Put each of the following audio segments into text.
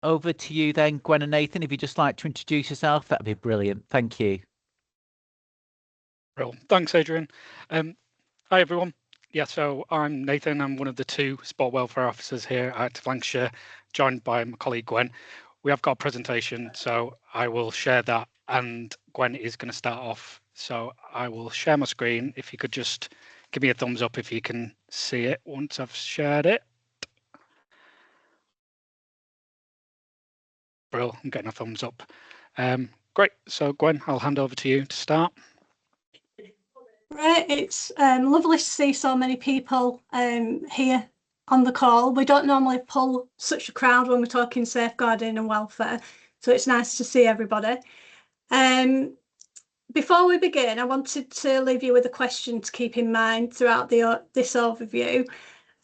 over to you then, Gwen and Nathan. If you'd just like to introduce yourself, that'd be brilliant. Thank you. Well, thanks, Adrian. Hi, everyone. Yeah, so I'm Nathan. I'm one of the two sport welfare officers here at Lancashire, joined by my colleague Gwen. We have got a presentation, so I will share that, and Gwen is going to start off. So I will share my screen. If you could just give me a thumbs up if you can see it once I've shared it. Brill, I'm getting a thumbs up. Great, so Gwen, I'll hand over to you to start. Right, it's lovely to see so many people here on the call. We don't normally pull such a crowd when we're talking safeguarding and welfare, so it's nice to see everybody. Before we begin, I wanted to leave you with a question to keep in mind throughout this overview.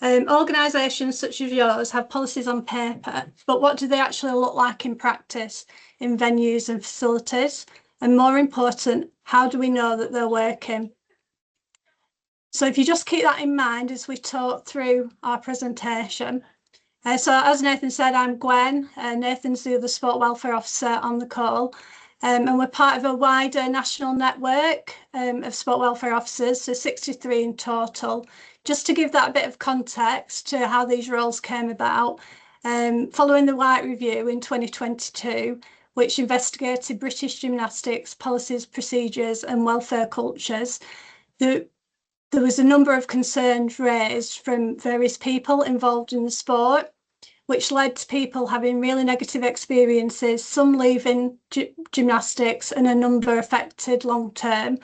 Organisations such as yours have policies on paper, but what do they actually look like in practice in venues and facilities? And more important, how do we know that they're working? So if you just keep that in mind as we talk through our presentation. So as Nathan said, I'm Gwen. Nathan's the other sport welfare officer on the call. And we're part of a wider national network of sport welfare officers, so 63 in total. Just to give that a bit of context to how these roles came about, following the Wright review in 2022, which investigated British gymnastics, policies, procedures and welfare cultures, there was a number of concerns raised from various people involved in the sport, which led to people having really negative experiences, some leaving gymnastics and a number affected long term.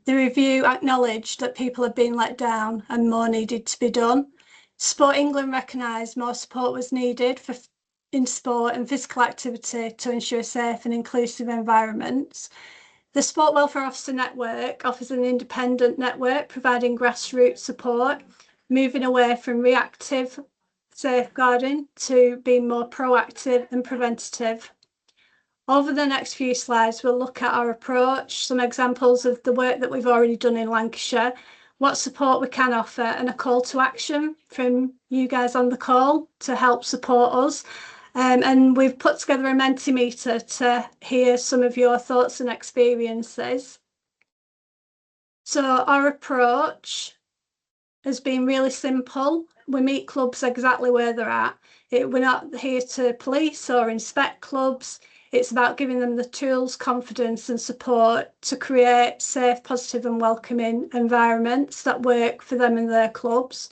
The review acknowledged that people had been let down and more needed to be done. Sport England recognised more support was needed in sport and physical activity to ensure safe and inclusive environments. The Sport Welfare Officer Network offers an independent network providing grassroots support, moving away from reactive safeguarding to being more proactive and preventative. Over the next few slides, we'll look at our approach, some examples of the work that we've already done in Lancashire, what support we can offer, and a call to action from you guys on the call to help support us. And we've put together a Mentimeter to hear some of your thoughts and experiences. So our approach has been really simple. We meet clubs exactly where they're at. We're not here to police or inspect clubs. It's about giving them the tools, confidence and support to create safe, positive and welcoming environments that work for them and their clubs.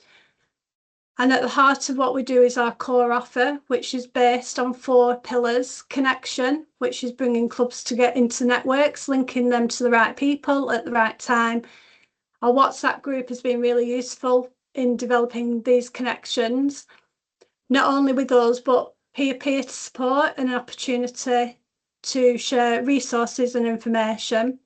And at the heart of what we do is our core offer, which is based on 4 pillars: connection, which is bringing clubs to get into networks, linking them to the right people at the right time. Our WhatsApp group has been really useful in developing these connections, not only with us, but peer-to-peer support and an opportunity to share resources and information.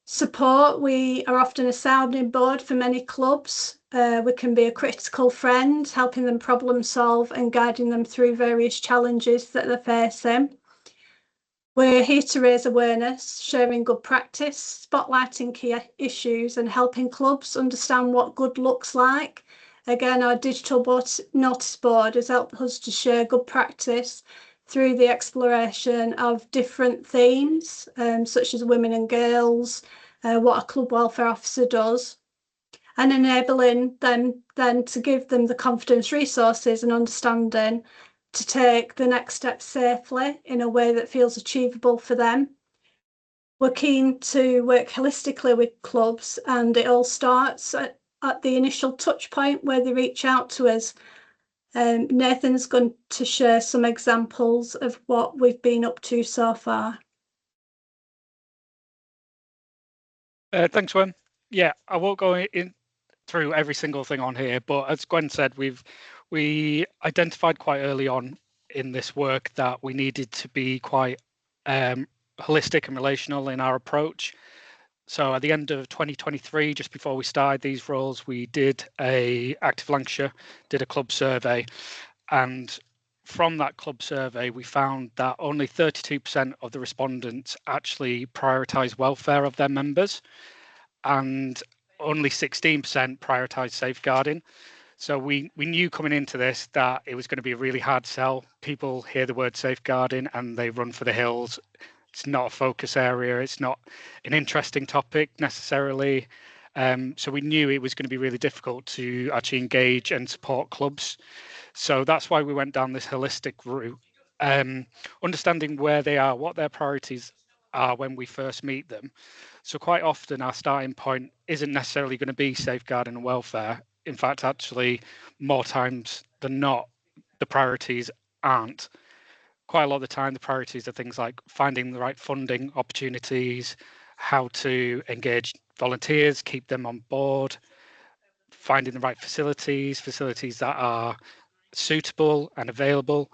Support, we are often a sounding board for many clubs. We can be a critical friend, helping them problem solve and guiding them through various challenges that they're facing. We're here to raise awareness, sharing good practice, spotlighting key issues and helping clubs understand what good looks like. Again, our digital notice board has helped us to share good practice through the exploration of different themes, such as women and girls, what a club welfare officer does, and enabling them then to give them the confidence, resources and understanding to take the next step safely in a way that feels achievable for them. We're keen to work holistically with clubs, and it all starts at the initial touch point where they reach out to us. Nathan's going to share some examples of what we've been up to so far. Thanks, Gwen. Yeah, I won't go through every single thing on here, but as Gwen said, we identified quite early on in this work that we needed to be quite holistic and relational in our approach. So at the end of 2023, just before we started these roles, we did Active Lancashire did a club survey, and from that club survey, we found that only 32% of the respondents actually prioritise welfare of their members, and only 16% prioritise safeguarding. So we knew coming into this that it was going to be a really hard sell. People hear the word safeguarding and they run for the hills. It's not a focus area. It's not an interesting topic necessarily. So we knew it was going to be really difficult to actually engage and support clubs. So that's why we went down this holistic route, understanding where they are, what their priorities are when we first meet them. So quite often our starting point isn't necessarily going to be safeguarding and welfare. In fact, actually, more times than not, the priorities aren't. Quite a lot of the time, the priorities are things like finding the right funding opportunities, how to engage volunteers, keep them on board, finding the right facilities that are suitable and available.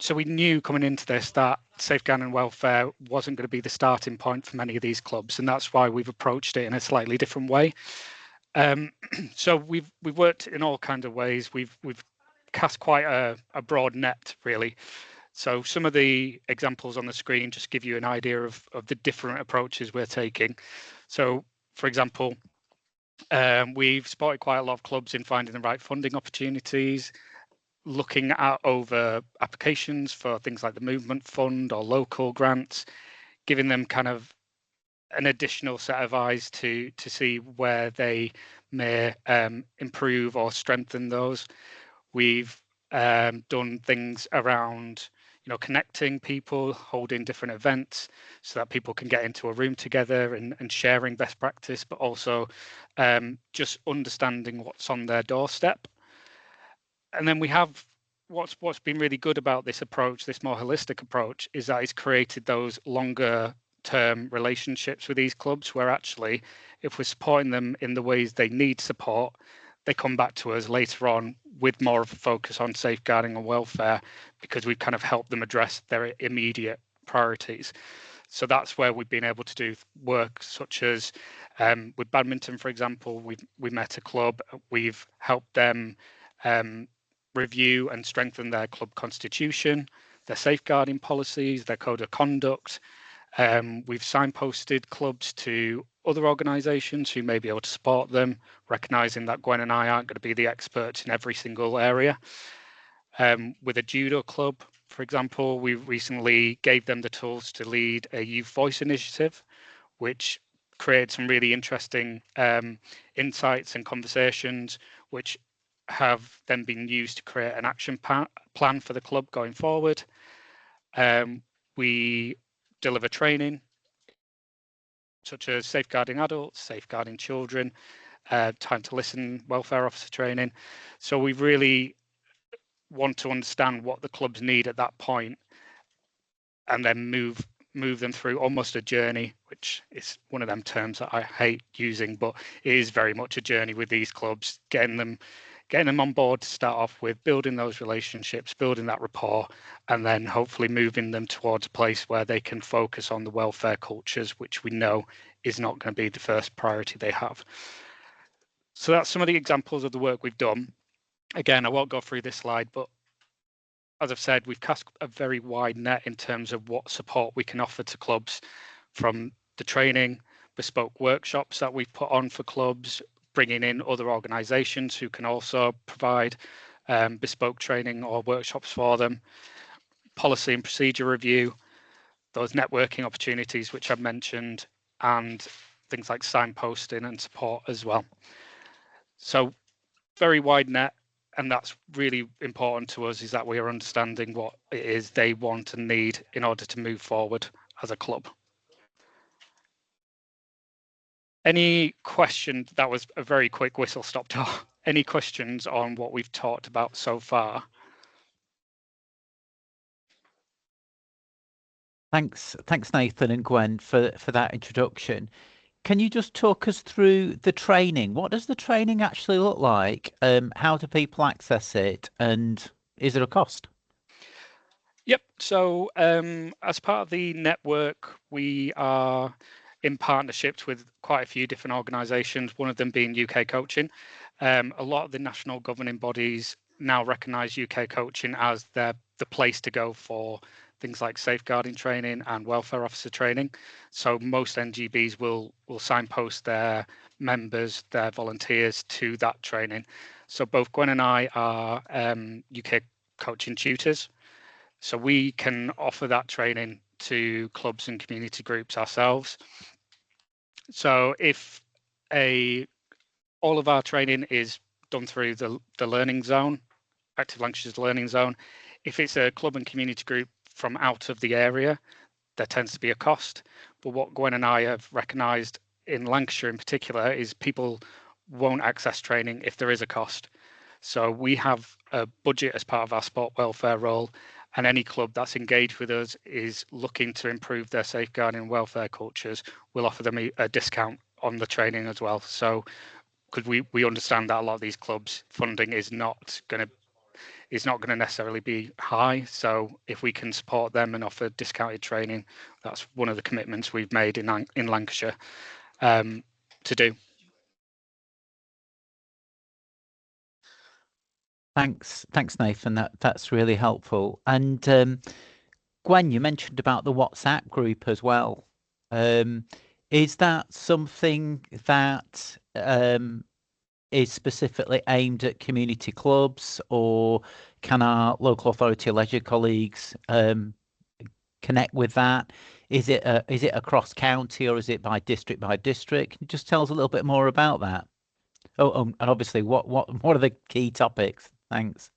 So we knew coming into this that safeguarding and welfare wasn't going to be the starting point for many of these clubs, and that's why we've approached it in a slightly different way. So we've worked in all kinds of ways. We've cast quite a broad net, really. So some of the examples on the screen just give you an idea of the different approaches we're taking. So, for example, we've supported quite a lot of clubs in finding the right funding opportunities, looking at over applications for things like the Movement Fund or local grants, giving them kind of an additional set of eyes to see where they may improve or strengthen those. We've done things around, connecting people, holding different events so that people can get into a room together and sharing best practice, but also just understanding what's on their doorstep. And then we have what's been really good about this approach, this more holistic approach, is that it's created those longer term relationships with these clubs where actually if we're supporting them in the ways they need support, they come back to us later on with more of a focus on safeguarding and welfare because we've kind of helped them address their immediate priorities. So that's where we've been able to do work such as with badminton, for example, we met a club, we've helped them review and strengthen their club constitution, their safeguarding policies, their code of conduct. We've signposted clubs to other organisations who may be able to support them, recognising that Gwen and I aren't going to be the experts in every single area. With a judo club, for example, we recently gave them the tools to lead a youth voice initiative, which created some really interesting insights and conversations, which have then been used to create an action plan for the club going forward. We deliver training such as safeguarding adults, safeguarding children, time to listen, welfare officer training. So we really want to understand what the clubs need at that point and then move them through almost a journey, which is one of them terms that I hate using, but it is very much a journey with these clubs, getting them on board to start off with, building those relationships, building that rapport, and then hopefully moving them towards a place where they can focus on the welfare cultures, which we know is not going to be the first priority they have. So that's some of the examples of the work we've done. Again, I won't go through this slide, but as I've said, we've cast a very wide net in terms of what support we can offer to clubs, from the training, bespoke workshops that we've put on for clubs, bringing in other organisations who can also provide bespoke training or workshops for them, policy and procedure review, those networking opportunities which I've mentioned, and things like signposting and support as well. So very wide net, and that's really important to us, is that we are understanding what it is they want and need in order to move forward as a club. Any questions? That was a very quick whistle stop tour. Any questions on what we've talked about so far? Thanks, Nathan and Gwen, for that introduction. Can you just talk us through the training? What does the training actually look like? How do people access it? And is there a cost? Yep. So as part of the network, we are in partnerships with quite a few different organisations, one of them being UK Coaching. A lot of the national governing bodies now recognise UK Coaching as the place to go for things like safeguarding training and welfare officer training. So most NGBs will signpost their members, their volunteers to that training. So both Gwen and I are UK coaching tutors. So we can offer that training to clubs and community groups ourselves. So if all of our training is done through the learning zone, Active Lancashire's learning zone. If it's a club and community group from out of the area, there tends to be a cost. But what Gwen and I have recognised in Lancashire in particular is people won't access training if there is a cost. So we have a budget as part of our sport welfare role, and any club that's engaged with us is looking to improve their safeguarding and welfare cultures. We'll offer them a discount on the training as well. So because we understand that a lot of these clubs funding is not going to necessarily be high. So if we can support them and offer discounted training, that's one of the commitments we've made in Lancashire to do. Thanks, Nathan. That's really helpful. And Gwen, you mentioned about the WhatsApp group as well. Is that something that is specifically aimed at community clubs, or can our local authority leisure colleagues connect with that? Is it across county, or is it by district by district? Can you just tell us a little bit more about that? Oh, and obviously, what are the key topics? Thanks.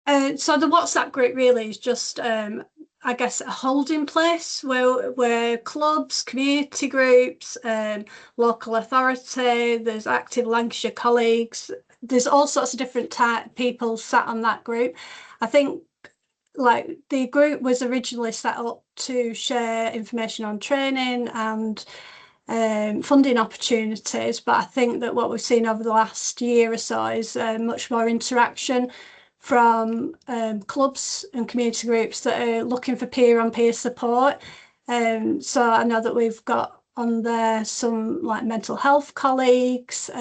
So the WhatsApp group really is just, I guess, a holding place where clubs, community groups, local authority, there's Active Lancashire colleagues, there's all sorts of different type people sat on that group. I think like the group was originally set up to share information on training and funding opportunities, but I think that what we've seen over the last year or so is much more interaction from clubs and community groups that are looking for peer-on-peer support. So I know that we've got on there some like mental health colleagues.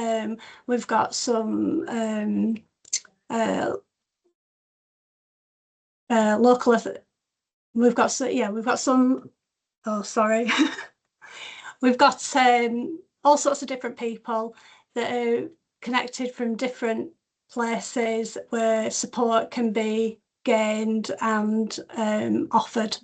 We've got some local. We've got some. Oh, sorry. We've got all sorts of different people that are connected from different places where support can be gained and offered.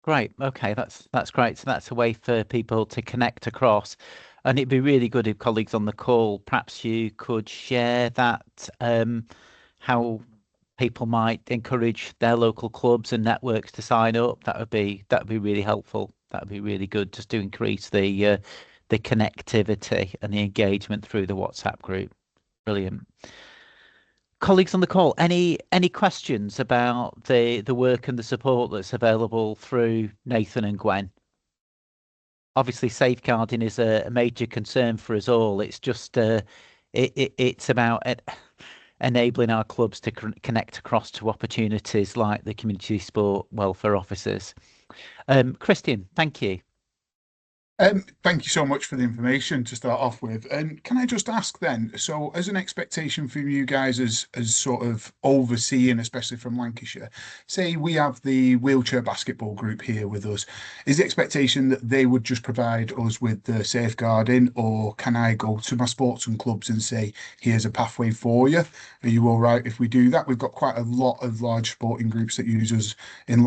Great. Okay, that's great. So that's a way for people to connect across, and it'd be really good if colleagues on the call, perhaps you could share that, how people might encourage their local clubs and networks to sign up. That would be really helpful. That would be really good, just to increase the connectivity and the engagement through the WhatsApp group. Brilliant. Colleagues on the call, any questions about the work and the support that's available through Nathan and Gwen? Obviously, safeguarding is a major concern for us all. It's just it's about enabling our clubs to connect across to opportunities like the community sport welfare officers. Christian, thank you. Thank you so much for the information to start off with. And can I just ask then, so as an expectation from you guys as sort of overseeing, especially from Lancashire, say we have the wheelchair basketball group here with us, is the expectation that they would just provide us with the safeguarding, or can I go to my sports and clubs and say, here's a pathway for you? Are you all right if we do that? We've got quite a lot of large sporting groups that use us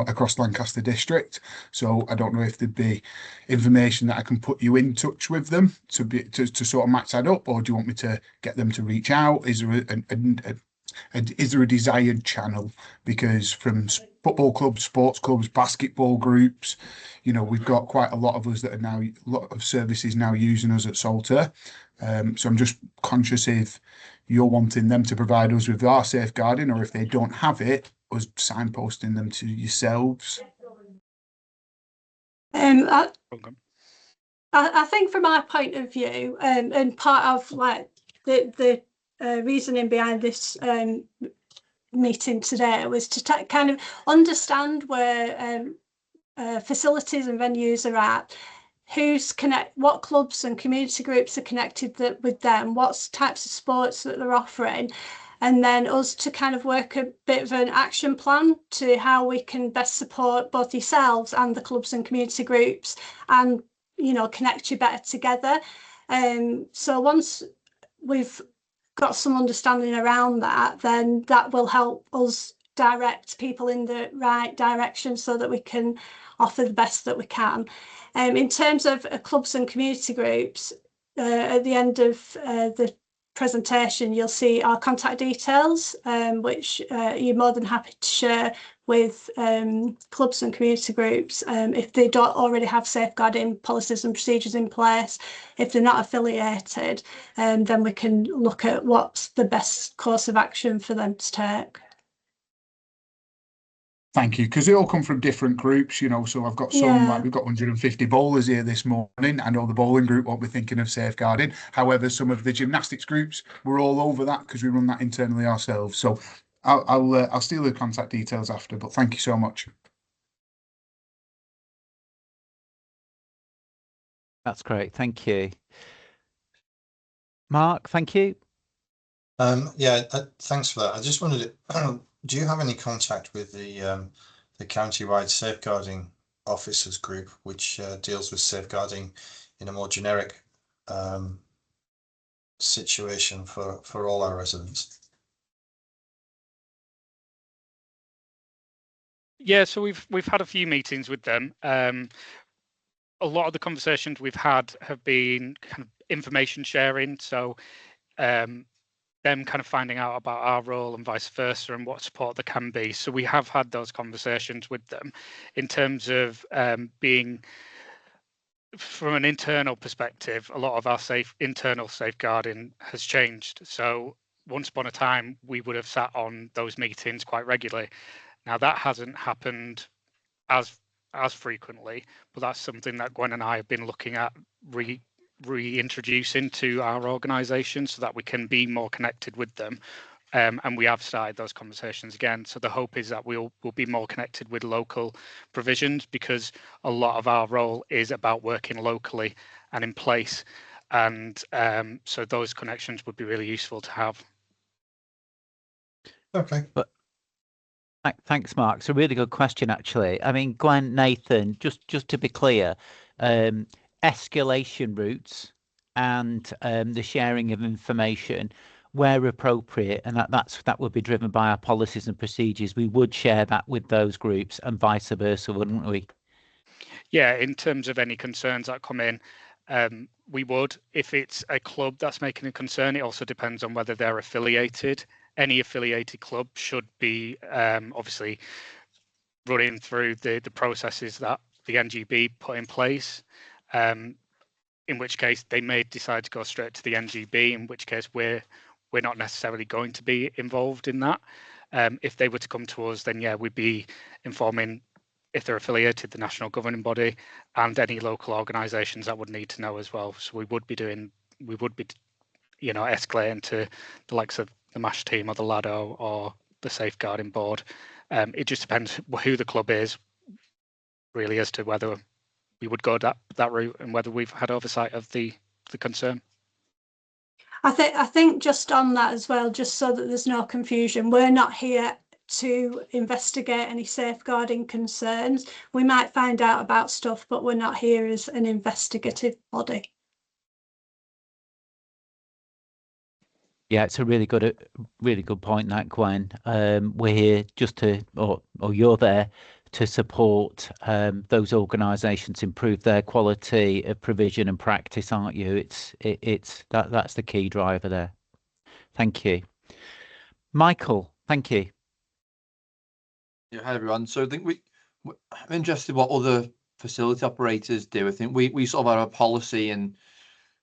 across Lancaster district. So I don't know if there'd be information that I can put you in touch with them to sort of match that up, or do you want me to get them to reach out? Is there a desired channel? Because from football clubs, sports clubs, basketball groups, you know, we've got quite a lot of us that are now, a lot of services now using us at Salter. So I'm just conscious if you're wanting them to provide us with our safeguarding, or if they don't have it, us signposting them to yourselves. I think from my point of view, and part of like the reasoning behind this meeting today was to kind of understand where facilities and venues are at, what clubs and community groups are connected with them, what types of sports that they're offering, and then us to kind of work a bit of an action plan to how we can best support both yourselves and the clubs and community groups, and connect you better together. So once we've got some understanding around that, then that will help us direct people in the right direction so that we can offer the best that we can. In terms of clubs and community groups, at the end of the presentation, you'll see our contact details, which you're more than happy to share with clubs and community groups if they don't already have safeguarding policies and procedures in place. If they're not affiliated, then we can look at what's the best course of action for them to take. Thank you, because they all come from different groups, so I've got some, like we've got 150 bowlers here this morning. I know the bowling group won't be thinking of safeguarding. However, some of the gymnastics groups, we're all over that because we run that internally ourselves. So I'll steal the contact details after, but thank you so much. That's great. Thank you. Mark, thank you. Thanks for that. I just wondered, do you have any contact with the county-wide safeguarding officers group, which deals with safeguarding in a more generic situation for all our residents? Yeah, so we've had a few meetings with them. A lot of the conversations we've had have been kind of information sharing, so them kind of finding out about our role and vice versa and what support there can be. So we have had those conversations with them in terms of being, from an internal perspective, a lot of our internal safeguarding has changed. So once upon a time, we would have sat on those meetings quite regularly. Now that hasn't happened as frequently, but that's something that Gwen and I have been looking at reintroducing to our organisation so that we can be more connected with them. And we have started those conversations again. So the hope is that we'll be more connected with local provisions, because a lot of our role is about working locally and in place. And so those connections would be really useful to have. Okay. But thanks, Mark. It's a really good question, actually. I mean, Gwen, Nathan, just to be clear, escalation routes and the sharing of information where appropriate, and that would be driven by our policies and procedures. We would share that with those groups and vice versa, wouldn't we? Yeah, in terms of any concerns that come in, we would. If it's a club that's making a concern, it also depends on whether they're affiliated. Any affiliated club should be obviously running through the processes that the NGB put in place. In which case they may decide to go straight to the NGB, in which case we're not necessarily going to be involved in that. If they were to come to us, then yeah, we'd be informing, if they're affiliated, the national governing body and any local organisations that would need to know as well. So we would be escalating to the likes of the MASH team or the LADO or the safeguarding board. It just depends who the club is, really, as to whether we would go that route and whether we've had oversight of the concern. I think just on that as well, just so that there's no confusion, we're not here to investigate any safeguarding concerns. We might find out about stuff, but we're not here as an investigative body. Yeah, it's a really good point, that, Gwen. We're here just to, or you're there to support those organisations improve their quality of provision and practice, aren't you? That's the key driver there. Thank you, Michael. Thank you. Yeah, hi everyone. So I think I'm interested what other facility operators do. I think we sort of have a policy, and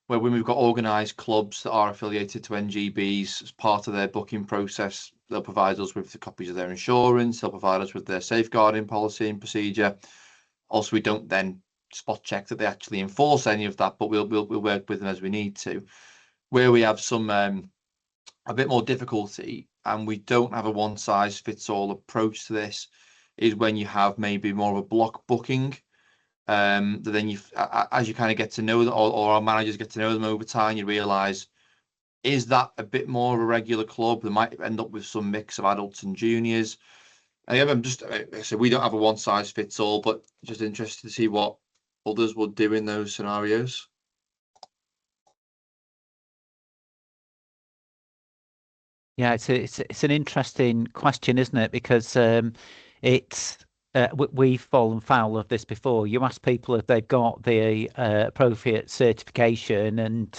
where when we've got organised clubs that are affiliated to NGBs, as part of their booking process, they'll provide us with the copies of their insurance, they'll provide us with their safeguarding policy and procedure. Also, we don't then spot check that they actually enforce any of that, but we'll work with them as we need to. Where we have some a bit more difficulty, and we don't have a one-size-fits-all approach to this, is when you have maybe more of a block booking. Then as you kind of get to know them, or our managers get to know them over time, you realise, is that a bit more of a regular club? They might end up with some mix of adults and juniors. And I'm just, so we don't have a one size fits all, but just interested to see what others would do in those scenarios? Yeah, it's an interesting question, isn't it? Because it's we've fallen foul of this before. You ask people if they've got the appropriate certification and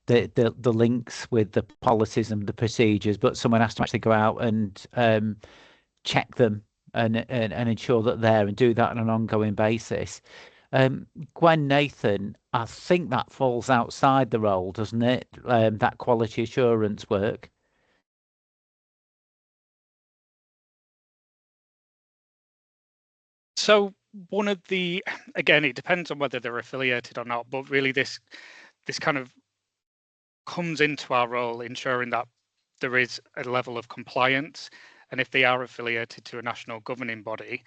the links with the policies and the procedures, but someone has to actually go out and check them and ensure that they're there and do that on an ongoing basis. Gwen, Nathan, I think that falls outside the role, doesn't it? That quality assurance work. So one of the, again, it depends on whether they're affiliated or not, but really this kind of comes into our role ensuring that there is a level of compliance, and if they are affiliated to a national governing body,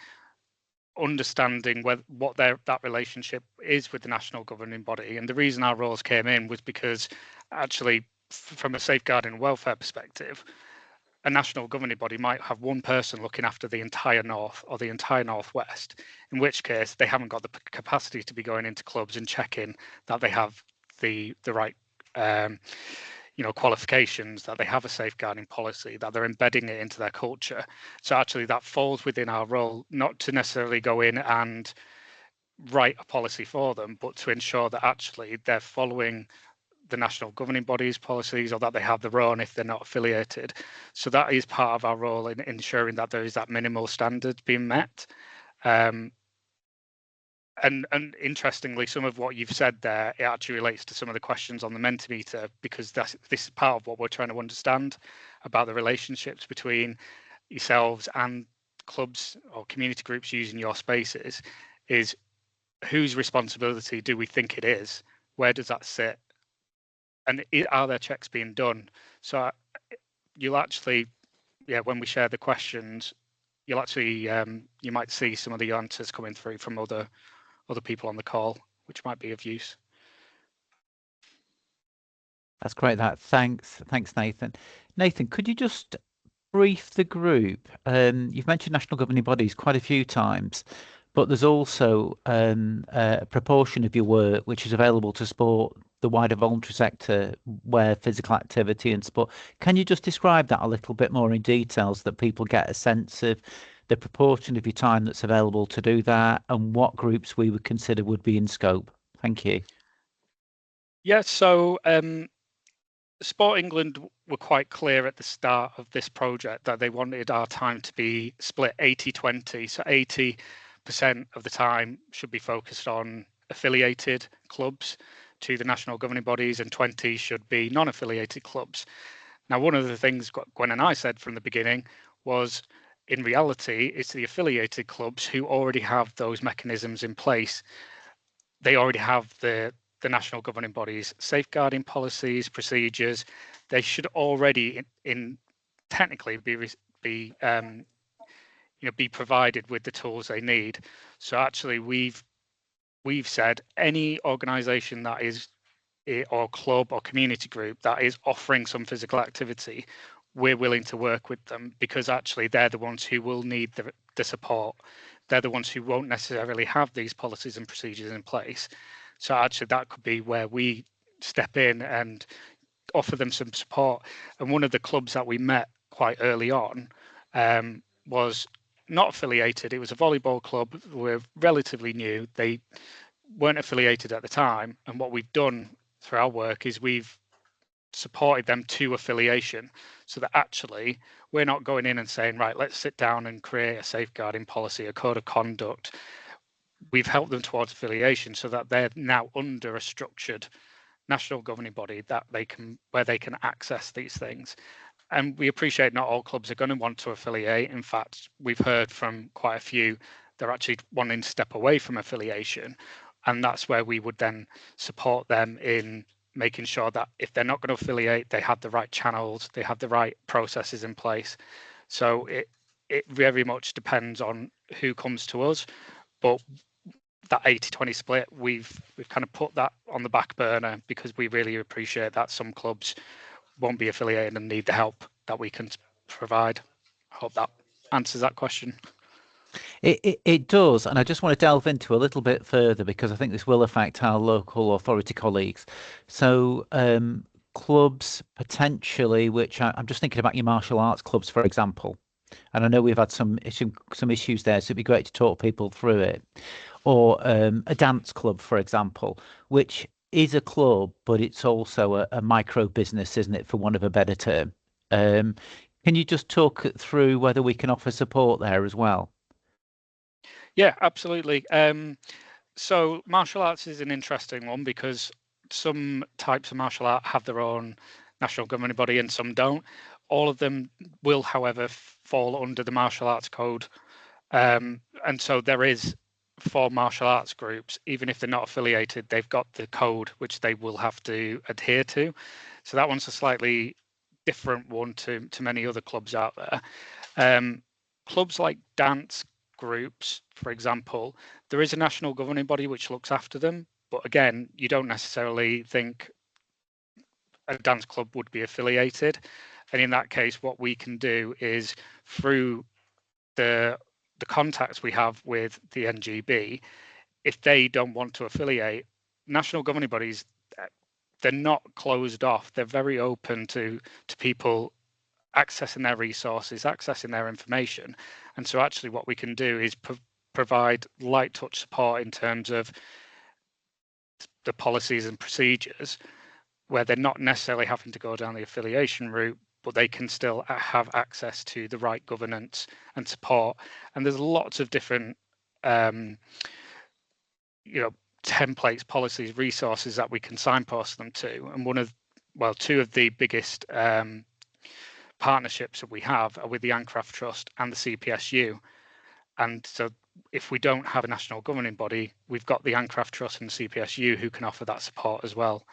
understanding what that relationship is with the national governing body. And the reason our roles came in was because actually from a safeguarding welfare perspective, a national governing body might have one person looking after the entire north or the entire northwest, in which case they haven't got the capacity to be going into clubs and checking that they have the right qualifications, that they have a safeguarding policy, that they're embedding it into their culture. So actually that falls within our role, not to necessarily go in and write a policy for them, but to ensure that actually they're following the national governing body's policies, or that they have their own if they're not affiliated. So that is part of our role in ensuring that there is that minimal standard being met. And interestingly, some of what you've said there, it actually relates to some of the questions on the Mentimeter, because this is part of what we're trying to understand about the relationships between yourselves and clubs or community groups using your spaces. Is whose responsibility do we think it is? Where does that sit? And are there checks being done? So you'll actually, when we share the questions, you'll actually, you might see some of the answers coming through from other people on the call, which might be of use. That's great. Thanks, Nathan. Nathan, could you just brief the group? You've mentioned national governing bodies quite a few times, but there's also a proportion of your work which is available to support the wider voluntary sector where physical activity and sport. Can you just describe that a little bit more in detail so that people get a sense of the proportion of your time that's available to do that and what groups we would consider would be in scope? Thank you. Yeah, so Sport England were quite clear at the start of this project that they wanted our time to be split 80-20. So 80% of the time should be focused on affiliated clubs to the national governing bodies, and 20 should be non-affiliated clubs. Now, one of the things Gwen and I said from the beginning was, in reality, it's the affiliated clubs who already have those mechanisms in place. They already have the national governing bodies safeguarding policies, procedures. They should already technically be provided with the tools they need. So actually we've said any organization that is, or club or community group that is offering some physical activity, we're willing to work with them, because actually they're the ones who will need the support. They're the ones who won't necessarily have these policies and procedures in place. So actually that could be where we step in and offer them some support. And one of the clubs that we met quite early on was not affiliated. It was a volleyball club. We're relatively new. They weren't affiliated at the time. And what we've done through our work is we've supported them to affiliation, so that actually we're not going in and saying, right, let's sit down and create a safeguarding policy, a code of conduct. We've helped them towards affiliation so that they're now under a structured national governing body that where they can access these things. And we appreciate not all clubs are going to want to affiliate. In fact, we've heard from quite a few they're actually wanting to step away from affiliation, and that's where we would then support them in making sure that if they're not going to affiliate, they have the right channels, they have the right processes in place. So it very much depends on who comes to us, but that 80-20 split, we've kind of put that on the back burner because we really appreciate that some clubs won't be affiliated and need the help that we can provide. I hope that answers that question. It does, and I just want to delve into a little bit further because I think this will affect our local authority colleagues. So, clubs potentially, which I'm just thinking about your martial arts clubs, for example, and I know we've had some issues there, so it'd be great to talk people through it. Or a dance club, for example, which is a club, but it's also a micro business, isn't it, for want of a better term? Can you just talk through whether we can offer support there as well? Yeah, absolutely. So martial arts is an interesting one because some types of martial art have their own national governing body and some don't. All of them will, however, fall under the martial arts code. And so there is, for martial arts groups, even if they're not affiliated, they've got the code which they will have to adhere to. So that one's a slightly different one to many other clubs out there. Clubs like dance groups, for example, there is a national governing body which looks after them. But again, you don't necessarily think a dance club would be affiliated. And in that case, what we can do is through the contacts we have with the NGB, if they don't want to affiliate, national governing bodies, they're not closed off. They're very open to people accessing their resources, accessing their information. And so actually what we can do is provide light touch support in terms of the policies and procedures where they're not necessarily having to go down the affiliation route, but they can still have access to the right governance and support. And there's lots of different, templates, policies, resources that we can signpost them to. And two of the biggest partnerships that we have are with the Ancraft Trust and the CPSU. And so if we don't have a national governing body, we've got the Ancraft Trust and the CPSU who can offer that support as well.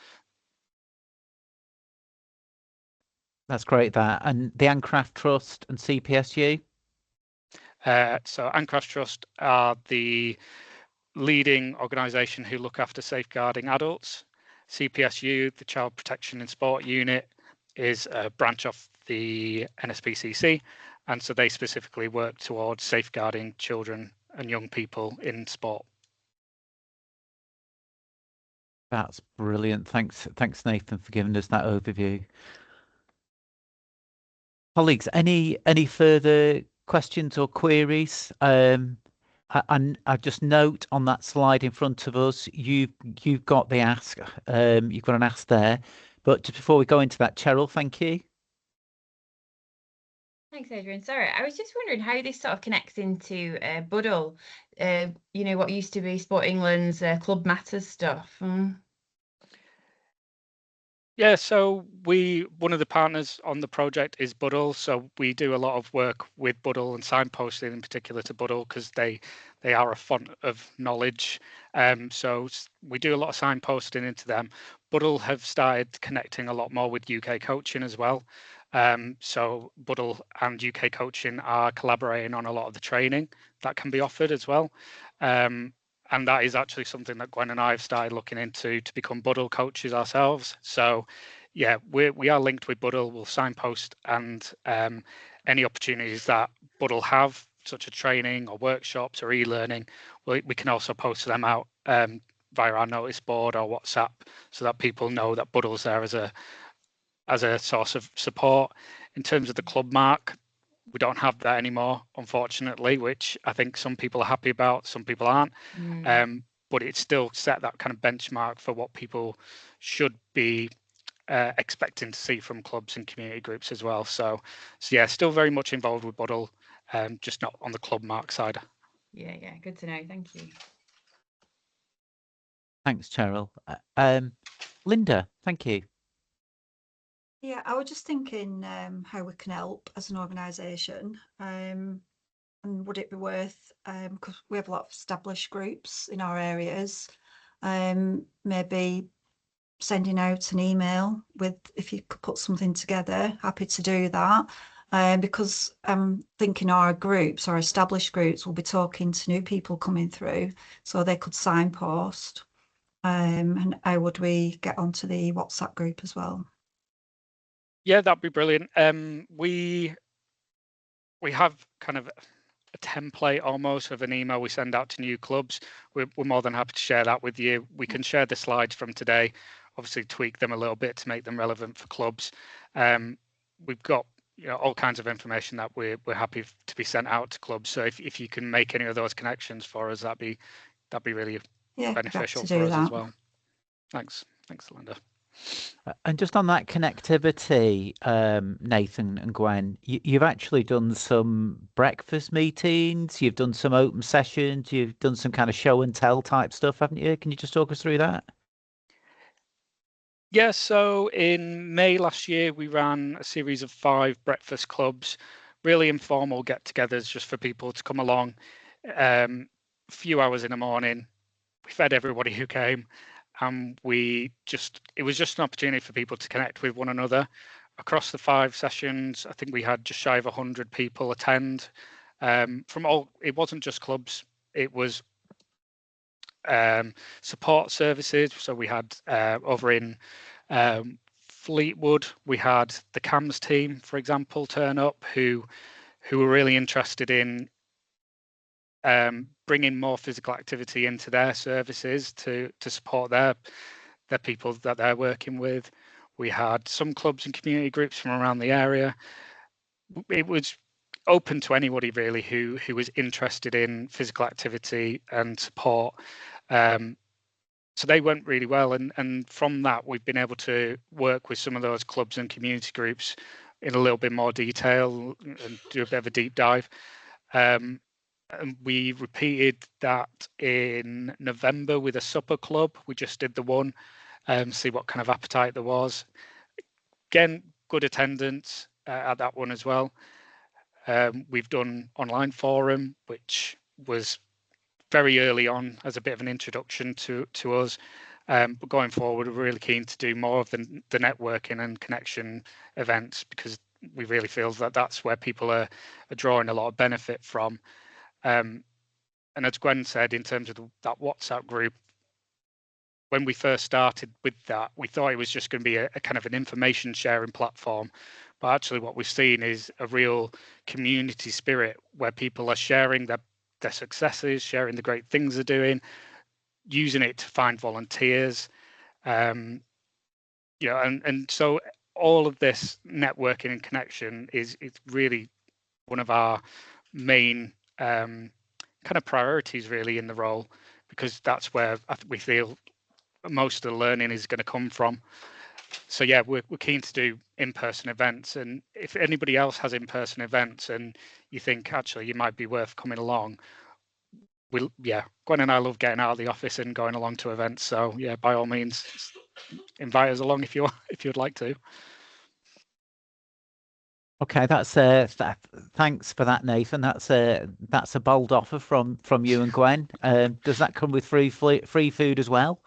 That's great, that. And the Ancraft Trust and CPSU? So Ancraft Trust are the leading organisation who look after safeguarding adults. CPSU, the Child Protection in Sport Unit, is a branch of the NSPCC, and so they specifically work towards safeguarding children and young people in sport. That's brilliant. Thanks, Nathan, for giving us that overview. Colleagues, any further questions or queries? I just note on that slide in front of us, you've got the ask. You've got an ask there. But before we go into that, Cheryl, thank you. Thanks, Adrian. Sorry, I was just wondering how this sort of connects into Buddle. What used to be Sport England's Club Matters stuff. Yeah, so one of the partners on the project is Buddle. So we do a lot of work with Buddle and signposting in particular to Buddle because they are a font of knowledge. So we do a lot of signposting into them. Buddle have started connecting a lot more with UK coaching as well. So Buddle and UK coaching are collaborating on a lot of the training that can be offered as well. And that is actually something that Gwen and I have started looking into to become Buddle coaches ourselves. So yeah, we are linked with Buddle. We'll signpost and any opportunities that Buddle have, such as training or workshops or e-learning, we can also post them out via our notice board or WhatsApp so that people know that Buddle's there as a source of support. In terms of the club mark, we don't have that anymore, unfortunately, which I think some people are happy about, some people aren't. But it's still set that kind of benchmark for what people should be expecting to see from clubs and community groups as well. So yeah, still very much involved with Buddle, just not on the club mark side. Yeah, good to know. Thank you. Thanks, Cheryl. Linda, thank you. Yeah, I was just thinking how we can help as an organisation, and would it be worth, because we have a lot of established groups in our areas, maybe sending out an email with, if you could put something together, happy to do that, because I'm thinking our groups, our established groups, will be talking to new people coming through, so they could signpost, and how would we get onto the WhatsApp group as well? Yeah, that'd be brilliant. We have kind of a template almost of an email we send out to new clubs. We're more than happy to share that with you. We can share the slides from today, obviously tweak them a little bit to make them relevant for clubs. We've got all kinds of information that we're happy to be sent out to clubs. So if you can make any of those connections for us, that'd be really beneficial for us as well. Thanks, Linda. And just on that connectivity, Nathan and Gwen, you've actually done some breakfast meetings, you've done some open sessions, you've done some kind of show and tell type stuff, haven't you? Can you just talk us through that? Yeah, so in May last year, we ran a series of 5 breakfast clubs, really informal get-togethers just for people to come along. A few hours in the morning, we fed everybody who came, and it was just an opportunity for people to connect with one another. Across the 5 sessions, I think we had just shy of 100 people attend. It wasn't just clubs, it was support services. So we had over in Fleetwood, we had the CAMS team, for example, turn up who were really interested in bringing more physical activity into their services to support their people that they're working with. We had some clubs and community groups from around the area. It was open to anybody really who was interested in physical activity and support. So they went really well, and from that we've been able to work with some of those clubs and community groups in a little bit more detail and do a bit of a deep dive. And we repeated that in November with a supper club. We just did the one, see what kind of appetite there was. Again, good attendance at that one as well. We've done online forum, which was very early on as a bit of an introduction to us. But going forward, we're really keen to do more of the networking and connection events, because we really feel that that's where people are drawing a lot of benefit from. And as Gwen said, in terms of that WhatsApp group, when we first started with that, we thought it was just going to be a kind of an information sharing platform. But actually what we've seen is a real community spirit where people are sharing their successes, sharing the great things they're doing, using it to find volunteers. And so all of this networking and connection is really one of our main kind of priorities really in the role, because that's where we feel most of the learning is going to come from. So yeah, we're keen to do in-person events, and if anybody else has in-person events and you think actually you might be worth coming along, Gwen and I love getting out of the office and going along to events. So yeah, by all means, invite us along if you'd like to. Okay, that's thanks for that, Nathan. That's a bold offer from you and Gwen. Does that come with free food as well?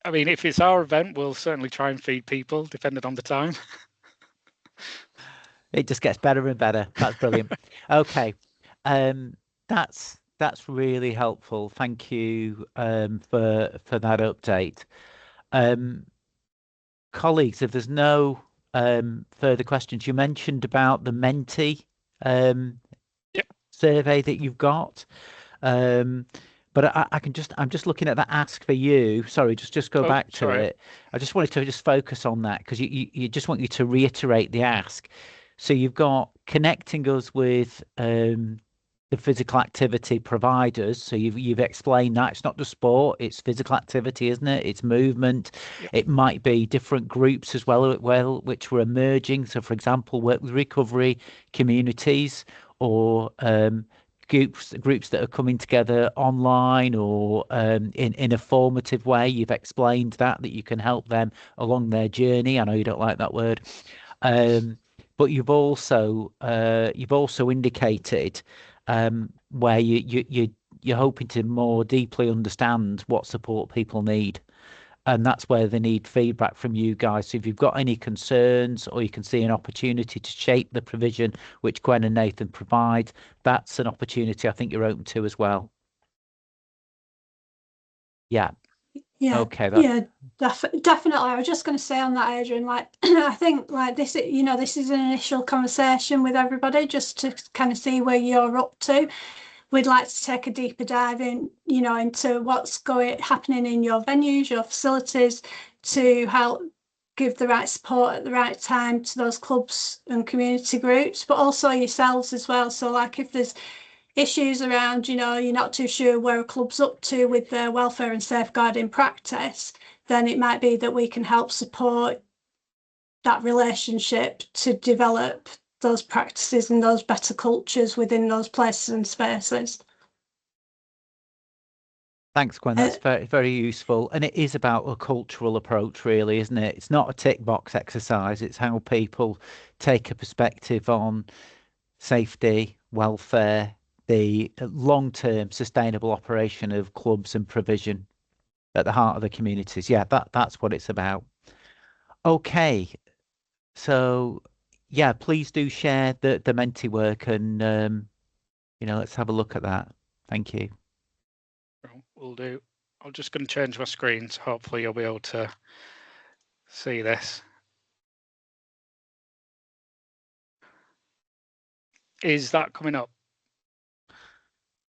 I mean, if it's our event, we'll certainly try and feed people, depending on the time. It just gets better and better. That's brilliant. Okay, that's really helpful. Thank you for that update. Colleagues, if there's no further questions, you mentioned about the Menti survey that you've got. But I'm just looking at that ask for you. Sorry, just go back to it. I just wanted to just focus on that, because you just want you to reiterate the ask. So you've got connecting us with the physical activity providers. So you've explained that it's not just sport, it's physical activity, isn't it? It's movement. Yep. It might be different groups as well, which were emerging. So for example, work with recovery communities, or groups that are coming together online or in a formative way. You've explained that you can help them along their journey. I know you don't like that word, but you've also indicated where you're hoping to more deeply understand what support people need. And that's where they need feedback from you guys. So if you've got any concerns, or you can see an opportunity to shape the provision which Gwen and Nathan provide, that's an opportunity I think you're open to as well. Yeah. Yeah, Okay, yeah, definitely. I was just going to say on that, Adrian, like, I think like this, this is an initial conversation with everybody just to kind of see where you're up to. We'd like to take a deeper dive in, into what's happening in your venues, your facilities, to help give the right support at the right time to those clubs and community groups, but also yourselves as well. So like if there's issues around, you're not too sure where a club's up to with their welfare and safeguarding practice, then it might be that we can help support that relationship to develop those practices and those better cultures within those places and spaces. thanks, Gwen. That's very, very useful. And it is about a cultural approach, really, isn't it? It's not a tick box exercise. It's how people take a perspective on safety, welfare, the long-term sustainable operation of clubs and provision at the heart of the communities. Yeah, that's what it's about. Okay, so yeah, please do share the Menti work and let's have a look at that. Thank you. Will do. I'm just going to change my screen, so hopefully you'll be able to see this. Is that coming up?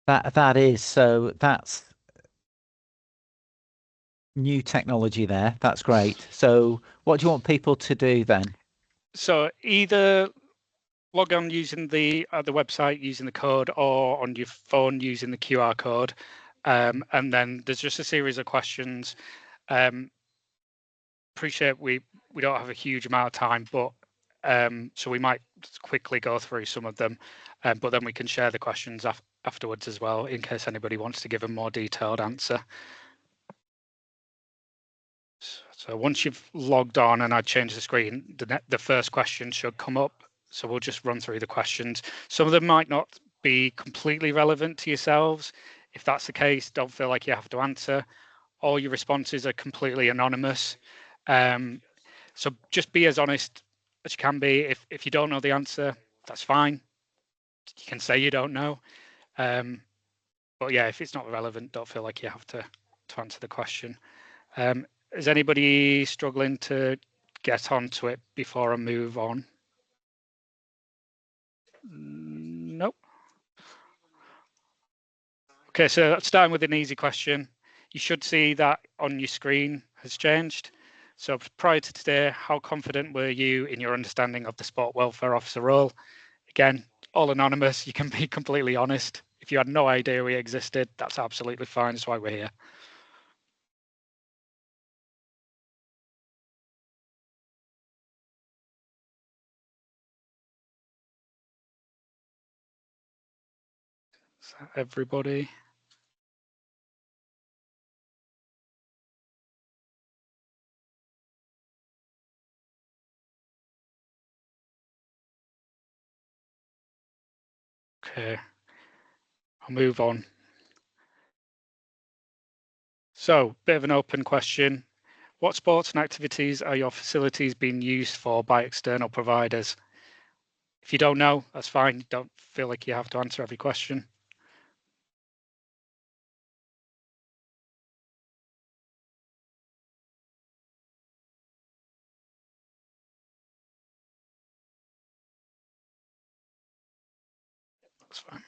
That is, so that's new technology there. That's great. So what do you want people to do then? So either log on using the website using the code, or on your phone using the QR code, and then there's just a series of questions. Appreciate we don't have a huge amount of time, but so we might quickly go through some of them, but then we can share the questions afterwards as well in case anybody wants to give a more detailed answer. So once you've logged on and I change the screen, the first question should come up. So we'll just run through the questions. Some of them might not be completely relevant to yourselves. If that's the case, don't feel like you have to answer. All your responses are completely anonymous. So just be as honest as you can be. If you don't know the answer, that's fine. You can say you don't know. But yeah, if it's not relevant, don't feel like you have to answer the question. Is anybody struggling to get onto it before I move on? Nope. Okay, so starting with an easy question. You should see that on your screen has changed. So prior to today, how confident were you in your understanding of the sport welfare officer role? Again, all anonymous. You can be completely honest. If you had no idea we existed, that's absolutely fine. That's why we're here. Is that everybody? Okay, I'll move on. So, bit of an open question. What sports and activities are your facilities being used for by external providers? If you don't know, that's fine. You don't feel like you have to answer every question. That's fine.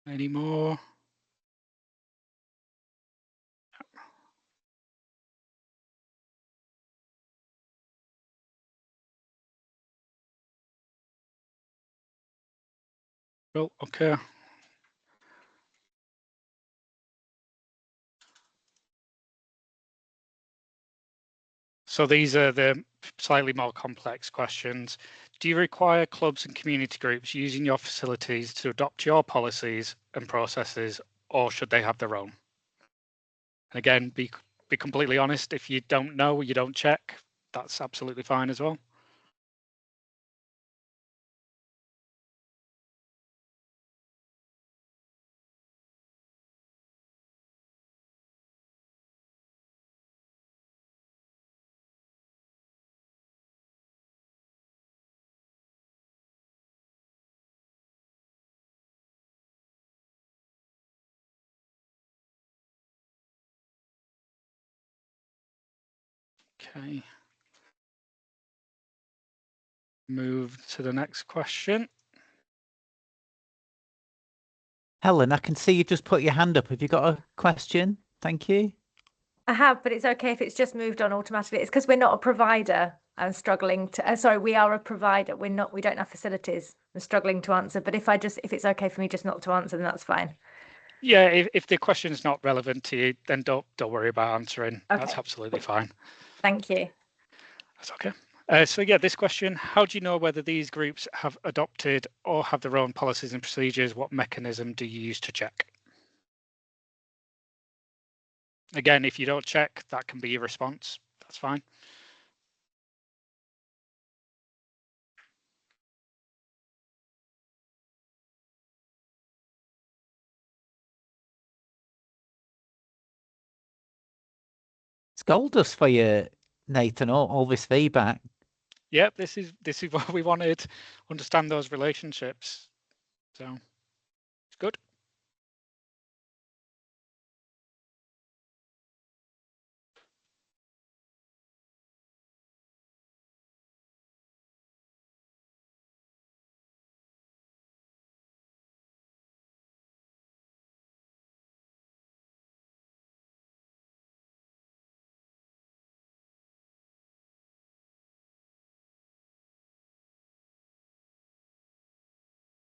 Any more? Well, okay. So these are the slightly more complex questions. Do you require clubs and community groups using your facilities to adopt your policies and processes, or should they have their own? And again, be completely honest. If you don't know, you don't check. That's absolutely fine as well. Okay. Move to the next question. Helen, I can see you just put your hand up. Have you got a question? Thank you. I have, but it's okay if it's just moved on automatically. It's because we're not a provider. I'm struggling to, sorry, we are a provider. We don't have facilities. I'm struggling to answer, but if it's okay for me just not to answer, then that's fine. Yeah, if the question is not relevant to you, then don't worry about answering. Okay. That's absolutely fine. Thank you. That's okay. So yeah, this question, how do you know whether these groups have adopted or have their own policies and procedures? What mechanism do you use to check? Again, if you don't check, that can be your response. That's fine. It's gold dust for you, Nathan, all this feedback. Yep, this is what we wanted. Understand those relationships. So it's good.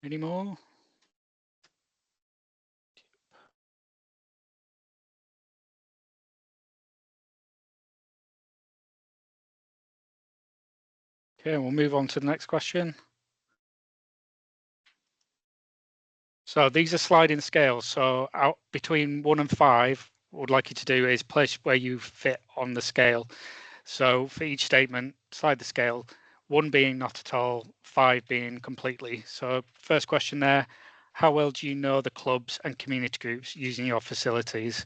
Any more? Okay, we'll move on to the next question. So these are sliding scales. So out between 1 and 5, what I'd like you to do is place where you fit on the scale. So for each statement, slide the scale, 1 being not at all, 5 being completely. So first question there, how well do you know the clubs and community groups using your facilities?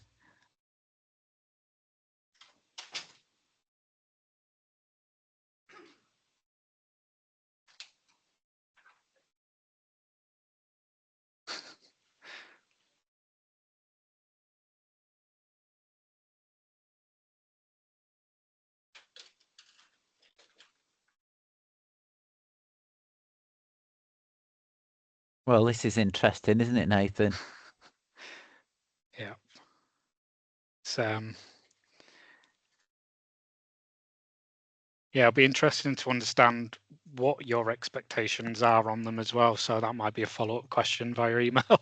Well, this is interesting, isn't it, Nathan? Yeah. It's, yeah, it'll be interesting to understand what your expectations are on them as well. So that might be a follow-up question via email.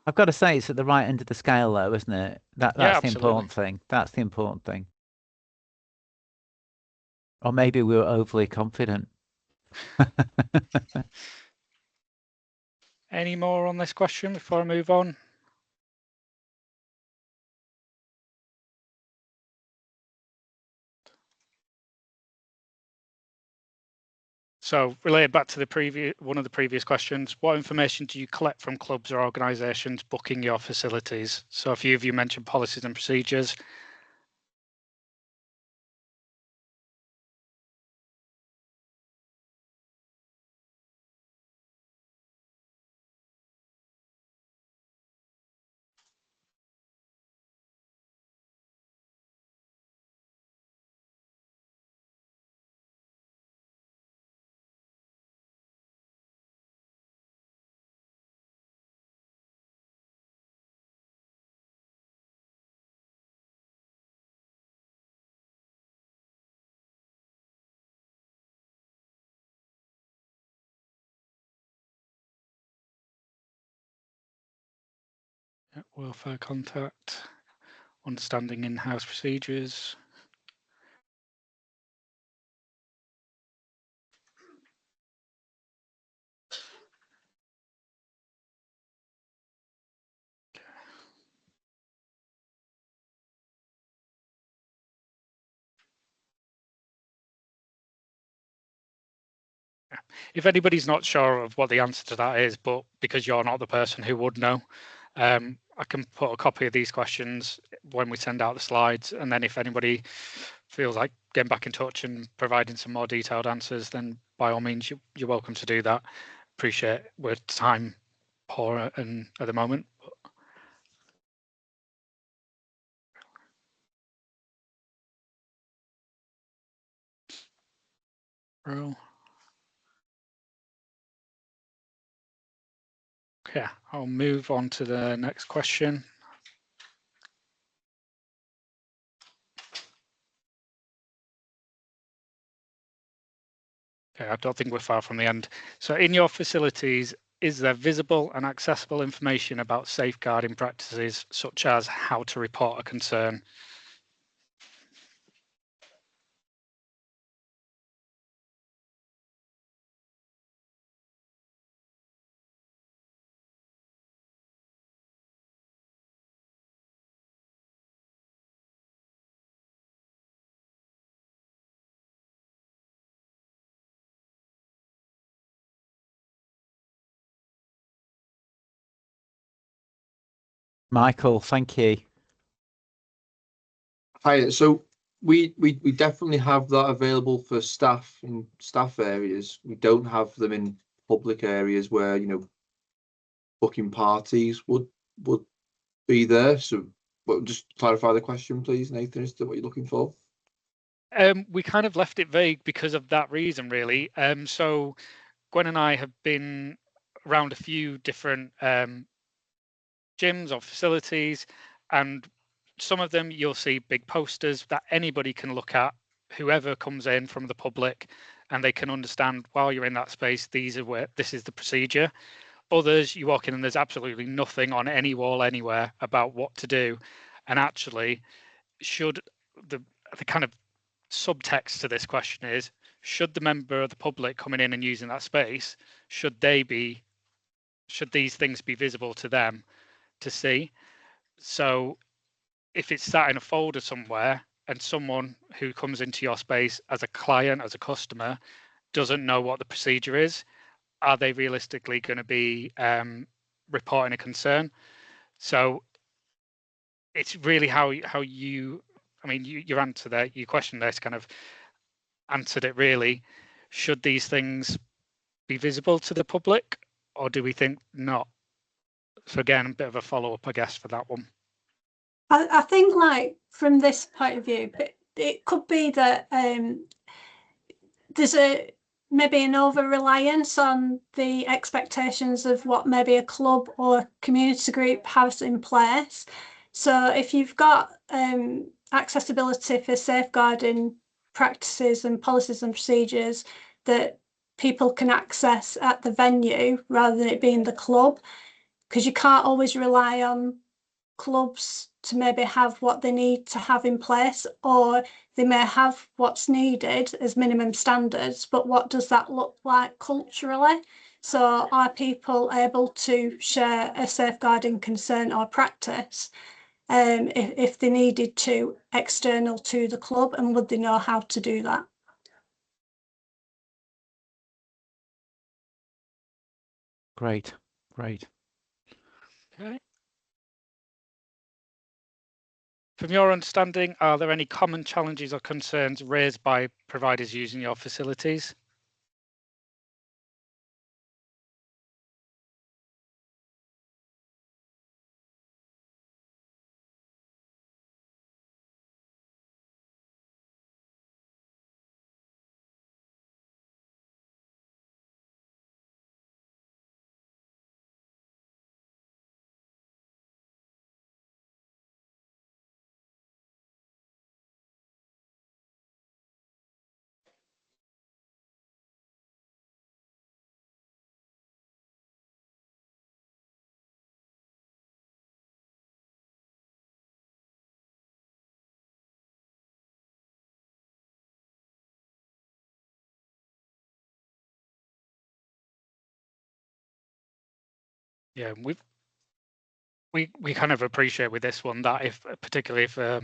I've got to say it's at the right end of the scale, though, isn't it? That's Yeah, the absolutely. important thing. That's the important thing. Or maybe we were overly confident. Any more on this question before I move on? So related back to the one of the previous questions, what information do you collect from clubs or organisations booking your facilities? So a few of you mentioned policies and procedures. welfare contact, understanding in-house procedures. If anybody's not sure of what the answer to that is, but because you're not the person who would know, I can put a copy of these questions when we send out the slides. And then if anybody feels like getting back in touch and providing some more detailed answers, then by all means, you're welcome to do that. Appreciate we're time poor and at the moment. Okay, I'll move on to the next question. Okay, I don't think we're far from the end. So in your facilities, is there visible and accessible information about safeguarding practices, such as how to report a concern? Michael, thank you. Hi, so we definitely have that available for staff in staff areas. We don't have them in public areas where, you know, booking parties would be there. So, but just clarify the question, please, Nathan, as to what you're looking for. We kind of left it vague because of that reason, really. So Gwen and I have been around a few different gyms or facilities, and some of them you'll see big posters that anybody can look at, whoever comes in from the public, and they can understand while you're in that space, these are where this is the procedure. Others, you walk in and there's absolutely nothing on any wall anywhere about what to do. And actually, should the kind of subtext to this question is, should the member of the public coming in and using that space, should these things be visible to them to see? So if it's sat in a folder somewhere and someone who comes into your space as a client, as a customer, doesn't know what the procedure is, are they realistically going to be reporting a concern? So it's really how you, I mean, your answer there, your question there's kind of answered it really. Should these things be visible to the public, or do we think not? So again, a bit of a follow-up, I guess, for that one. I think, like, from this point of view, it could be that there's maybe an over-reliance on the expectations of what maybe a club or community group has in place. So if you've got accessibility for safeguarding practices and policies and procedures that people can access at the venue rather than it being the club, because you can't always rely on clubs to maybe have what they need to have in place, or they may have what's needed as minimum standards, but what does that look like culturally? So are people able to share a safeguarding concern or practice if they needed to, external to the club, and would they know how to do that? Great. Okay. From your understanding, are there any common challenges or concerns raised by providers using your facilities? Yeah, we kind of appreciate with this one that if particularly if a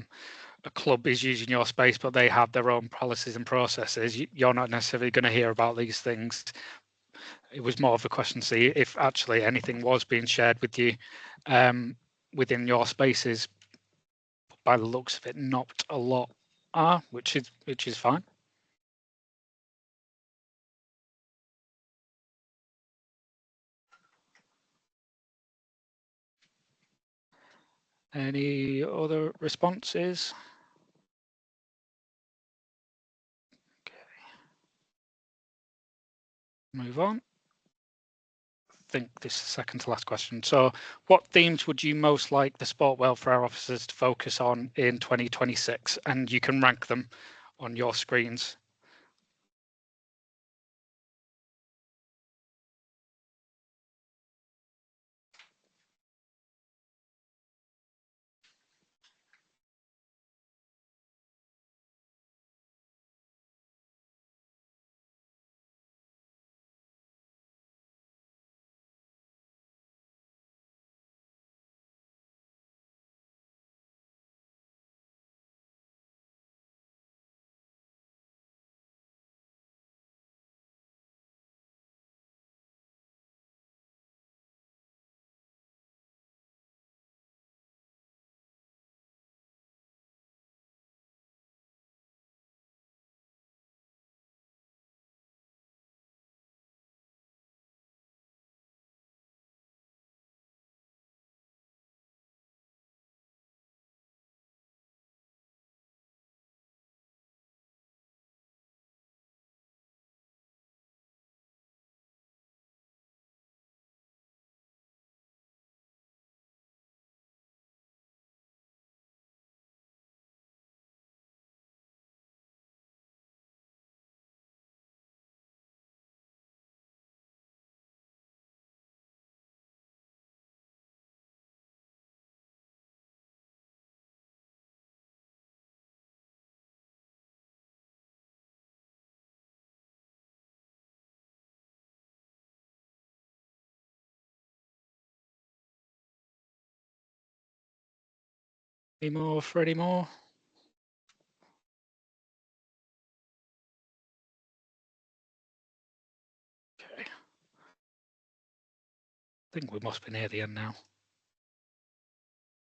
club is using your space but they have their own policies and processes, you're not necessarily going to hear about these things. It was more of a question to see if actually anything was being shared with you within your spaces. By the looks of it, not a lot are, which is fine. Any other responses? Okay. Move on. I think this is the second to last question. So what themes would you most like the sport welfare officers to focus on in 2026? And you can rank them on your screens. Any more for any more? Okay. I think we must be near the end now.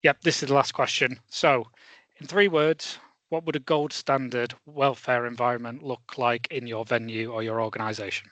Yep, this is the last question. So, in 3 words, what would a gold standard welfare environment look like in your venue or your organisation?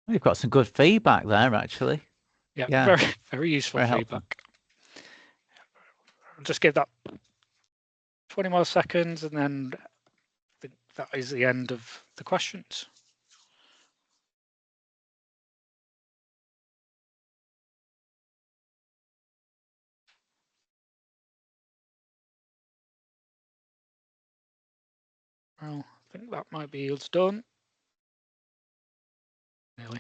We've got some good feedback there, actually. Yeah, Yeah. very useful Very helpful. feedback. I'll just give that 20 more seconds and then I think that is the end of the questions. Well, I think that might be us done. Nearly.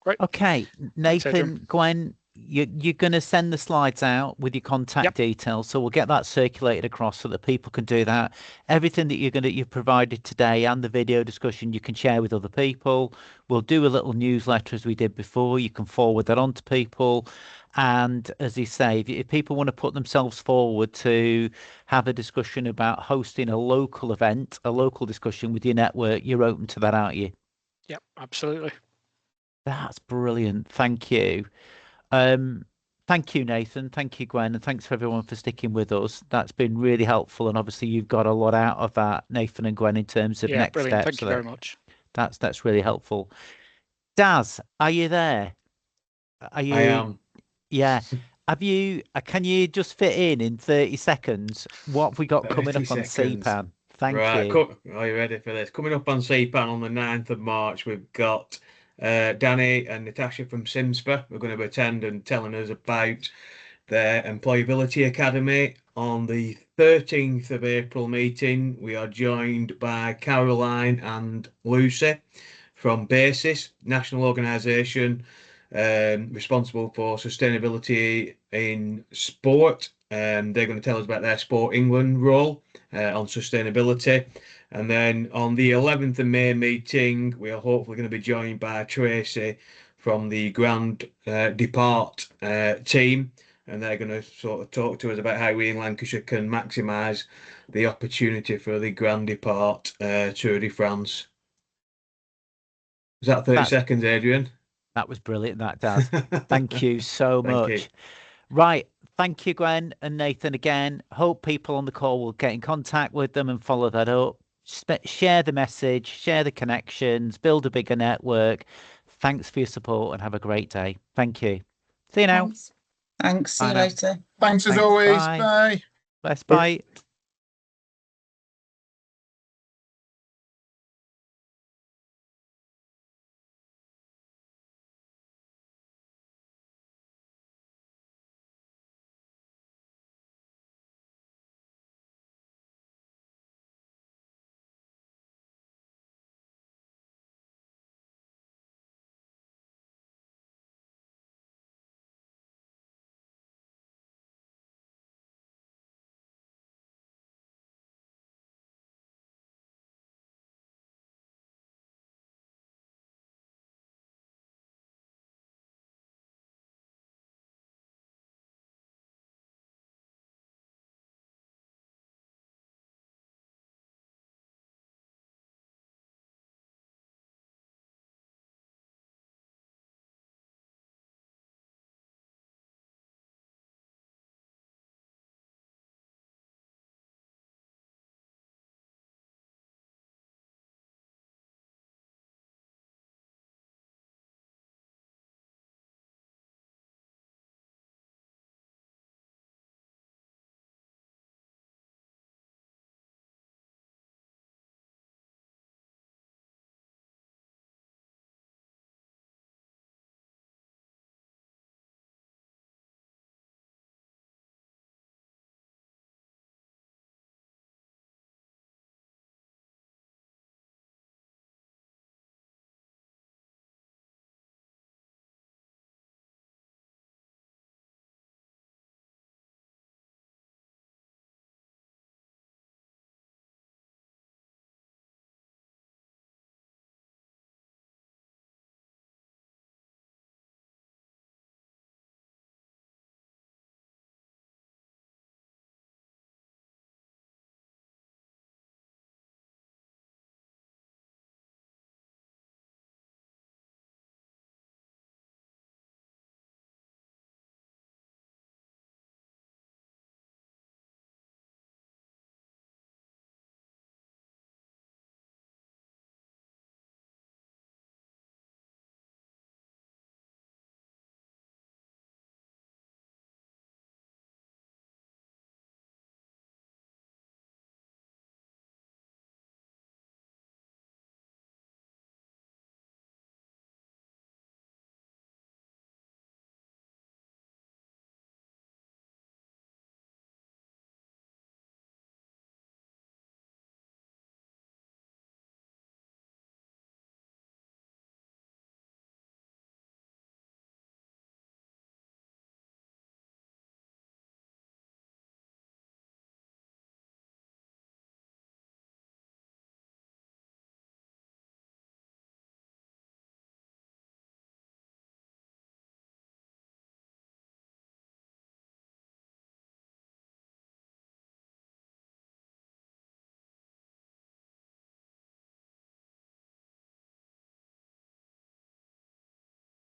Great. Okay, Nathan, Gwen, you're going to send the slides out with your contact details, so we'll get that circulated across so that people can do that. Everything that you've provided today and the video discussion you can share with other people. We'll do a little newsletter as we did before. You can forward that on to people. And as you say, if people want to put themselves forward to have a discussion about hosting a local event, a local discussion with your network, you're open to that, aren't you? Yep, absolutely. That's brilliant. Thank you. Thank you, Nathan. Thank you, Gwen. And thanks for everyone for sticking with us. That's been really helpful. And obviously you've got a lot out of that, Nathan and Gwen, in terms of next brilliant. steps. Thank you very much. That's really helpful. Daz, are you there? Are you? I am. Yeah. Can you just fit in 30 seconds? What have we got coming up on CPAN? Thank you. Are you ready for this? Coming up on CPAN on the 9th of March, we've got Danny and Natasha from Simspa. We're going to attend and telling us about their Employability Academy. On the 13th of April meeting, we are joined by Caroline and Lucy from BASIS, national organisation responsible for sustainability in sport. They're going to tell us about their Sport England role on sustainability. And then on the 11th of May meeting, we are hopefully going to be joined by Tracy from the Grand Depart team. And they're going to sort of talk to us about how we in Lancashire can maximise the opportunity for the Grand Depart Tour de France. Is that 30 seconds, Adrian? That was brilliant, that, Daz. Thank you so much. You. Right. Thank you, Gwen and Nathan, again. Hope people on the call will get in contact with them and follow that up. Share the message, share the connections, build a bigger network. Thanks for your support and have a great day. Thank you. See you now. Thanks. See you later. Thanks as always. Bye. Bless. Bye.